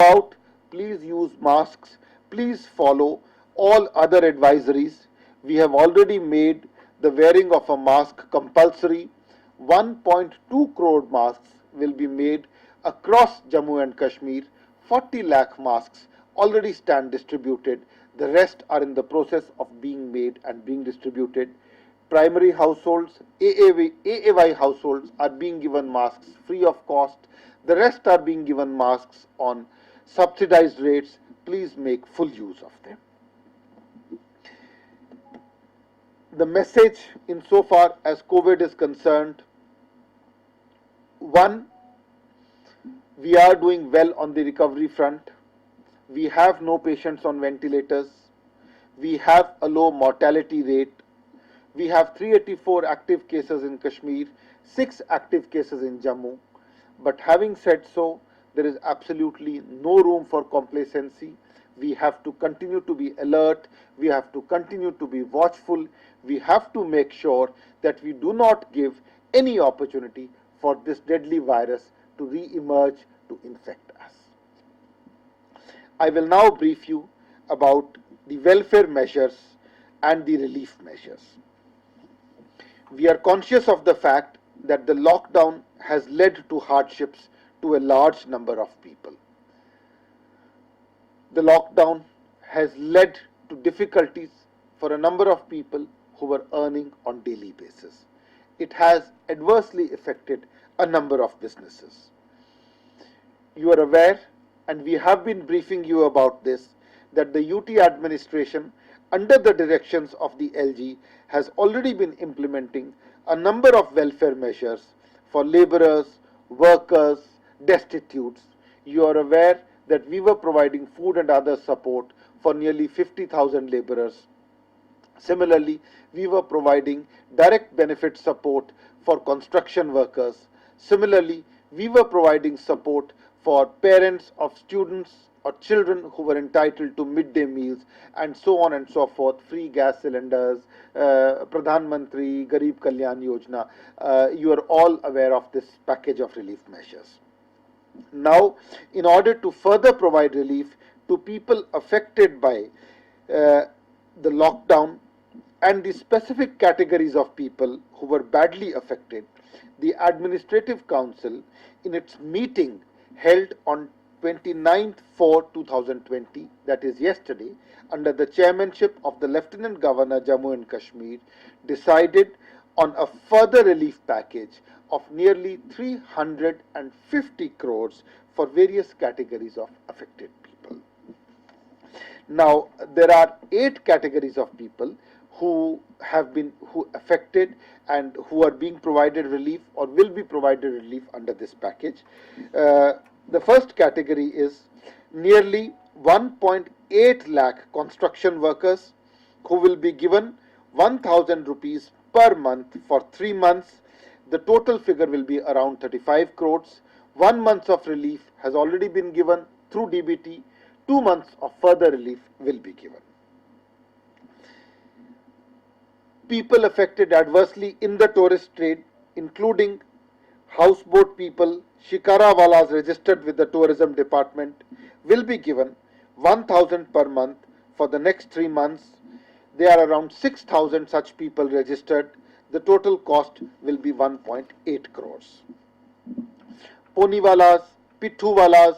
out, please use masks, please follow all other advisories. We have already made the wearing of a mask compulsory. 1.2 crore masks will be made across Jammu and Kashmir. 40 lakh masks already stand distributed. The rest are in the process of being made and being distributed. Primary households, AAY households are being given masks free of cost. The rest are being given masks on subsidized rates. Please make full use of them. The message insofar as COVID is concerned: one, we are doing well on the recovery front. We have no patients on ventilators. We have a low mortality rate. We have 384 active cases in Kashmir, 6 active cases in Jammu. But having said so, there is absolutely no room for complacency. We have to continue to be alert. We have to continue to be watchful. We have to make sure that we do not give any opportunity for this deadly virus to re-emerge to infect us. I will now brief you about the welfare measures and the relief measures. We are conscious of the fact that the lockdown has led to hardships to a large number of people. The lockdown has led to difficulties for a number of people who were earning on daily basis. It has adversely affected a number of businesses. You are aware, and we have been briefing you about this, that the UT administration, under the directions of the LG, has already been implementing a number of welfare measures for laborers, workers, destitutes. You are aware that we were providing food and other support for nearly 50,000 laborers. Similarly, we were providing direct benefit support for construction workers. Similarly, we were providing support for parents of students or children who were entitled to midday meals, and so on and so forth, free gas cylinders, Pradhan Mantri Garib Kalyan Yojana. You are all aware of this package of relief measures. Now, in order to further provide relief to people affected by the lockdown and the specific categories of people who were badly affected, the Administrative Council, in its meeting held on 29/4/2020, that is yesterday, under the chairmanship of the Lieutenant Governor Jammu and Kashmir, decided on a further relief package of nearly 350 crores for various categories of affected people. Now, there are 8 categories of people who have been affected and who are being provided relief or will be provided relief under this package. The first category is nearly 1.8 lakh construction workers who will be given 1,000 rupees per month for 3 months. The total figure will be around 35 crores. 1 month of relief has already been given through DBT. 2 months of further relief will be given. People affected adversely in the tourist trade, including houseboat people, shikarawalas registered with the tourism department, will be given 1,000 per month for the next 3 months. There are around 6,000 such people registered. The total cost will be 1.8 crores. Poniwalas, Pithuwalas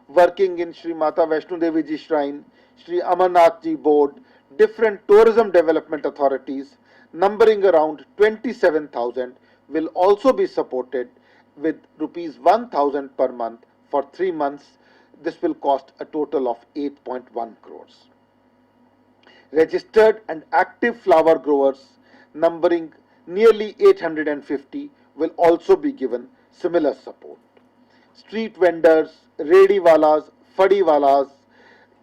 working in Sri Mata Vaishno Devi Ji Shrine, Sri Amarnath Ji Board, different tourism development authorities numbering around 27,000 will also be supported with rupees 1,000 per month for 3 months. This will cost a total of 8.1 crores. Registered and active flower growers numbering nearly 850 will also be given similar support. Street vendors, rediwalas, fadiwalas,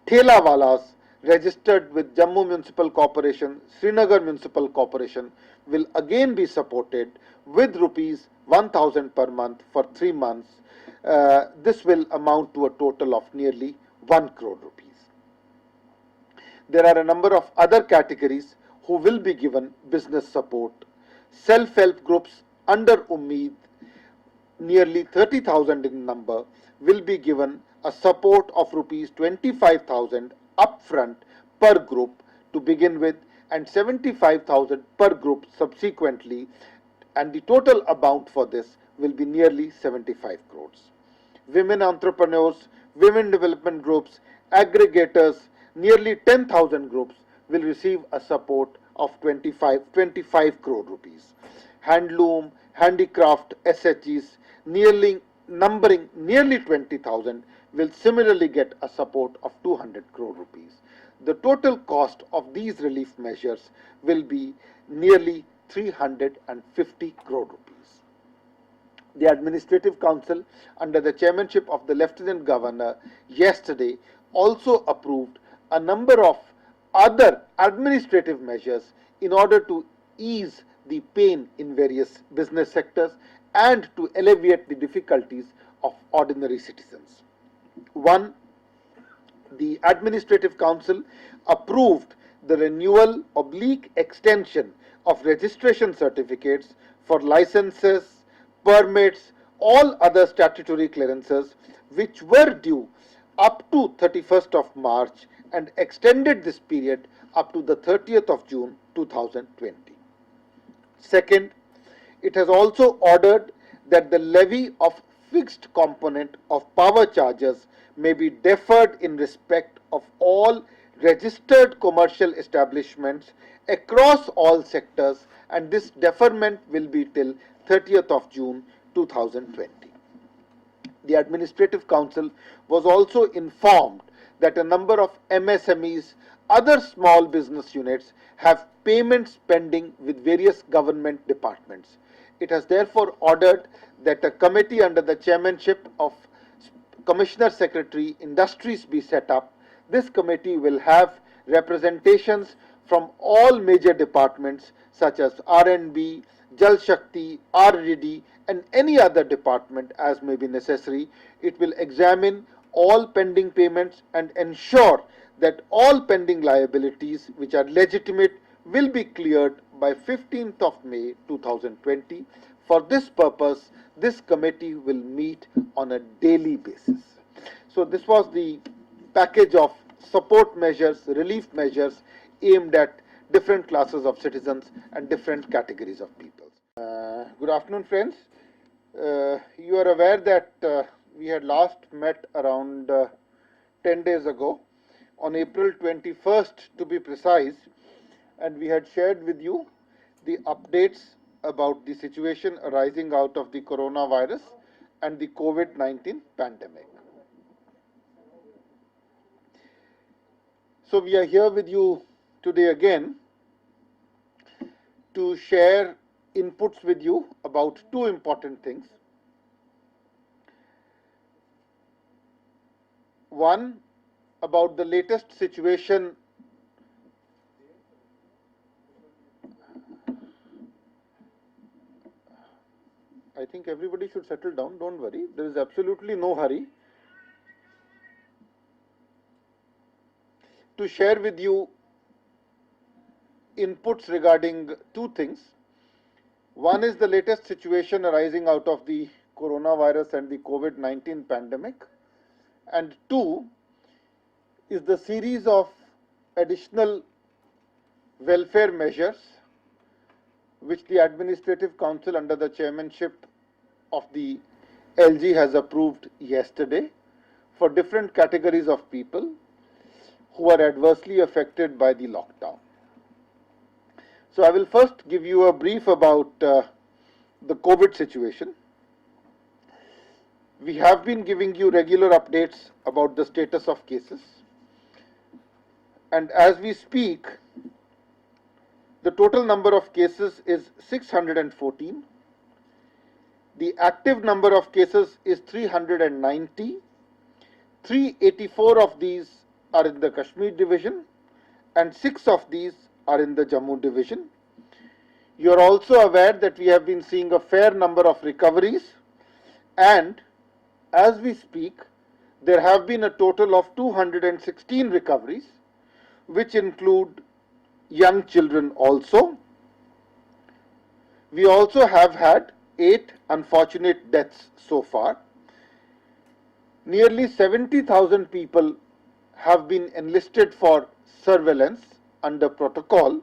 thelawalas registered with Jammu Municipal Corporation, Srinagar Municipal Corporation will again be supported with rupees 1,000 per month for 3 months. This will amount to a total of nearly 1 crore rupees. There are a number of other categories who will be given business support. Self-help groups under Ummeed, nearly 30,000 in number, will be given a support of rupees 25,000 upfront per group to begin with and 75,000 per group subsequently, and the total amount for this will be nearly 75 crores. Women entrepreneurs, women development groups, aggregators, nearly 10,000 groups will receive a support of 25 crore rupees. Handloom, handicraft, SHGs, numbering nearly 20,000 will similarly get a support of 200 crore rupees. The total cost of these relief measures will be nearly 350 crore rupees. The Administrative Council, under the chairmanship of the Lieutenant Governor, yesterday also approved a number of other administrative measures in order to ease the pain in various business sectors and to alleviate the difficulties of ordinary citizens. One, the Administrative Council approved the renewal/extension of registration certificates for licenses, permits, all other statutory clearances which were due up to 31st of March and extended this period up to the 30th of June 2020. Second, it has also ordered that the levy of fixed component of power charges may be deferred in respect of all registered commercial establishments across all sectors, and this deferment will be till 30th of June 2020. The Administrative Council was also informed that a number of MSMEs, other small business units, have payments pending with various government departments. It has therefore ordered that a committee under the chairmanship of Commissioner Secretary Industries be set up. This committee will have representations from all major departments such as R&B, Jal Shakti, RDD, and any other department as may be necessary. It will examine all pending payments and ensure that all pending liabilities which are legitimate will be cleared by 15th of May 2020. For this purpose, this committee will meet on a daily basis. So this was the package of support measures, relief measures aimed at different classes of citizens and different categories of people. Good afternoon, friends. You are aware that we had last met around 10 days ago, on April 21st to be precise, and we had shared with you the updates about the situation arising out of the coronavirus and the COVID-19 pandemic. So we are here with you today again to share inputs with you about two important things. One, about the latest situation I think everybody should settle down, don't worry, there is absolutely no hurry. To share with you inputs regarding two things. One is the latest situation arising out of the coronavirus and the COVID-19 pandemic, and two is the series of additional welfare measures which the Administrative Council under the chairmanship of the LG has approved yesterday for different categories of people who are adversely affected by the lockdown. So I will first give you a brief about the COVID situation. We have been giving you regular updates about the status of cases, and as we speak, the total number of cases is 614. The active number of cases is 390. 384 of these are in the Kashmir division and 6 of these are in the Jammu division. You are also aware that we have been seeing a fair number of recoveries, and as we speak, there have been a total of 216 recoveries, which include young children also. We also have had 8 unfortunate deaths so far. Nearly 70,000 people have been enlisted for surveillance under protocol,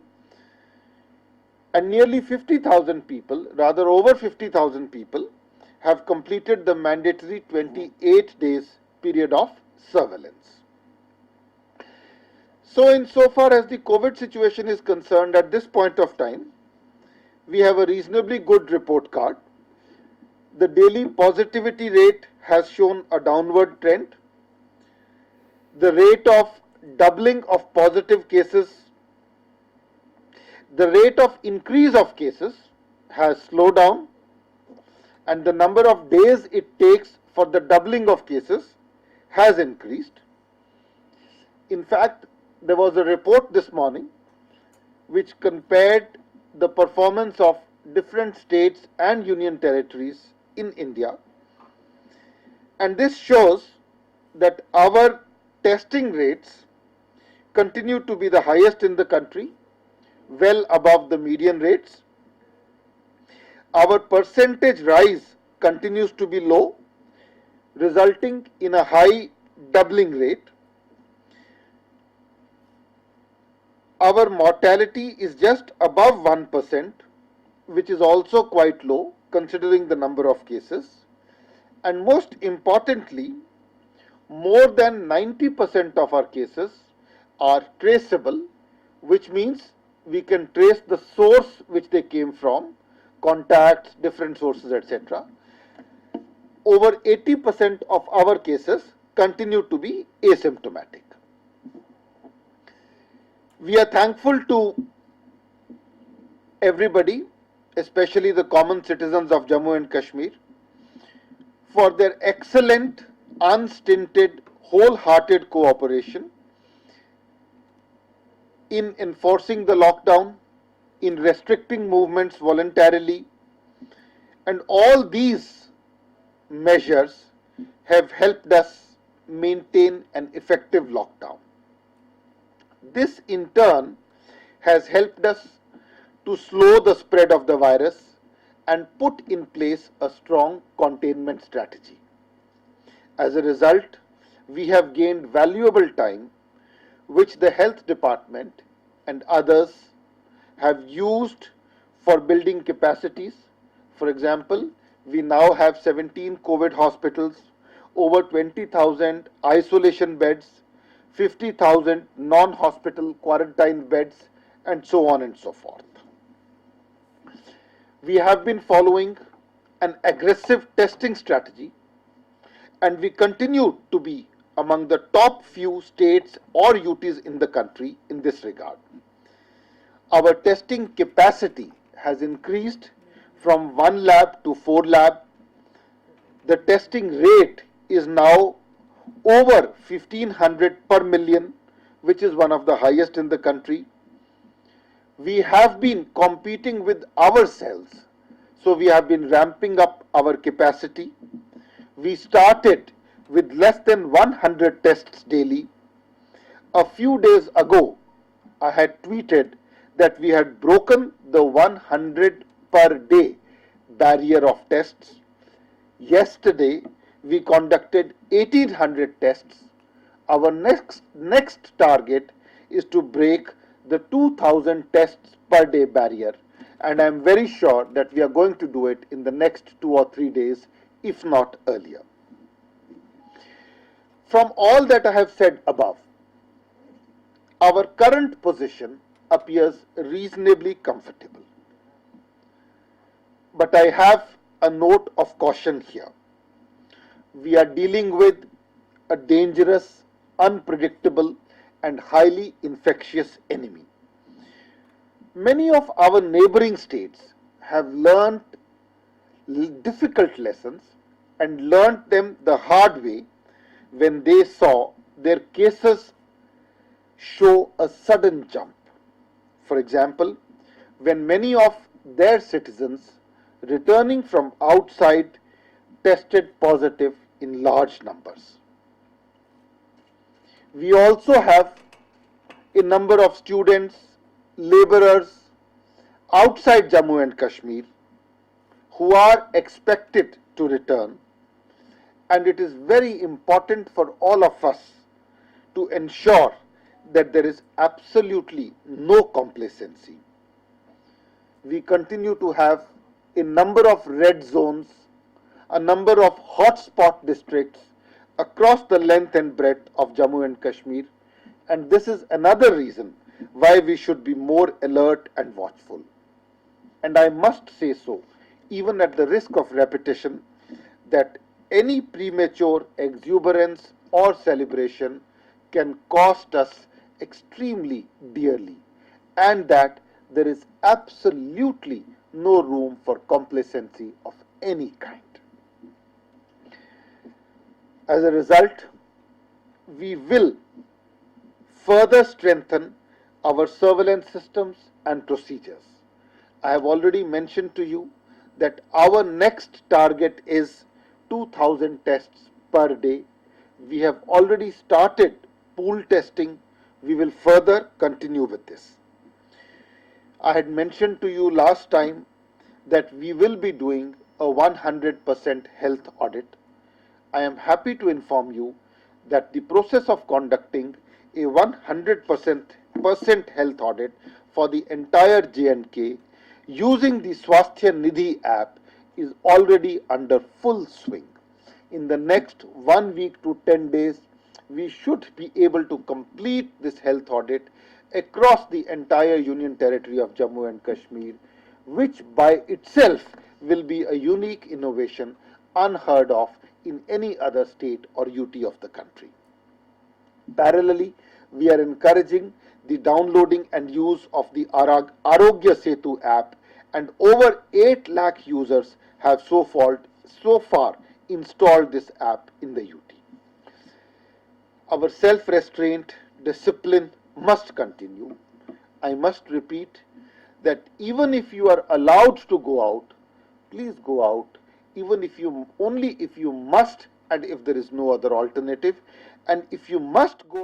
and nearly 50,000 people, rather over 50,000 people, have completed the mandatory 28 days period of surveillance. So insofar as the COVID situation is concerned, at this point of time, we have a reasonably good report card. The daily positivity rate has shown a downward trend. The rate of doubling of positive cases, the rate of increase of cases has slowed down, and the number of days it takes for the doubling of cases has increased. In fact, there was a report this morning which compared the performance of different states and union territories in India, and this shows that our testing rates continue to be the highest in the country, well above the median rates. Our percentage rise continues to be low, resulting in a high doubling rate. Our mortality is just above 1%, which is also quite low considering the number of cases. And most importantly, more than 90% of our cases are traceable, which means we can trace the source which they came from, contacts, different sources, etc. Over 80% of our cases continue to be asymptomatic. We are thankful to everybody, especially the common citizens of Jammu and Kashmir, for their excellent, unstinted, wholehearted cooperation in enforcing the lockdown, in restricting movements voluntarily, and all these measures have helped us maintain an effective lockdown. This in turn has helped us to slow the spread of the virus and put in place a strong containment strategy. As a result, we have gained valuable time which the health department and others have used for building capacities. For example, we now have 17 COVID hospitals, over 20,000 isolation beds, 50,000 non-hospital quarantine beds, and so on and so forth. We have been following an aggressive testing strategy, and we continue to be among the top few states or UTs in the country in this regard. Our testing capacity has increased from 1 lab to 4 lab. The testing rate is now over 1500 per million, which is one of the highest in the country. We have been competing with ourselves, so we have been ramping up our capacity. We started with less than 100 tests daily. A few days ago, I had tweeted that we had broken the 100 per day barrier of tests. Yesterday, we conducted 1800 tests. Our next target is to break the 2000 tests per day barrier, and I am very sure that we are going to do it in the next 2 or 3 days, if not earlier. From all that I have said above, our current position appears reasonably comfortable. But I have a note of caution here. We are dealing with a dangerous, unpredictable, and highly infectious enemy. Many of our neighboring states have learned difficult lessons and learnt them the hard way when they saw their cases show a sudden jump. For example, when many of their citizens returning from outside tested positive in large numbers. We also have a number of students, laborers outside Jammu and Kashmir who are expected to return, and it is very important for all of us to ensure that there is absolutely no complacency. We continue to have a number of red zones, a number of hotspot districts across the length and breadth of Jammu and Kashmir, and this is another reason why we should be more alert and watchful. And I must say so, even at the risk of repetition, that any premature exuberance or celebration can cost us extremely dearly, and that there is absolutely no room for complacency of any kind. As a result, we will further strengthen our surveillance systems and procedures. I have already mentioned to you that our next target is 2000 tests per day. We have already started pool testing. We will further continue with this. I had mentioned to you last time that we will be doing a 100% health audit. I am happy to inform you that the process of conducting a 100% health audit for the entire J&K using the Swasthya Nidhi app is already under full swing. In the next 1 week to 10 days, we should be able to complete this health audit across the entire Union Territory of Jammu and Kashmir, which by itself will be a unique innovation unheard of in any other state or UT of the country. Parallelly, we are encouraging the downloading and use of the Arogya Setu app, and over 8 lakh users have so far installed this app in the UT. Our self-restraint, discipline must continue. I must repeat that even if you are allowed to go out, please go out, only if you must and if there is no other alternative, and if you must go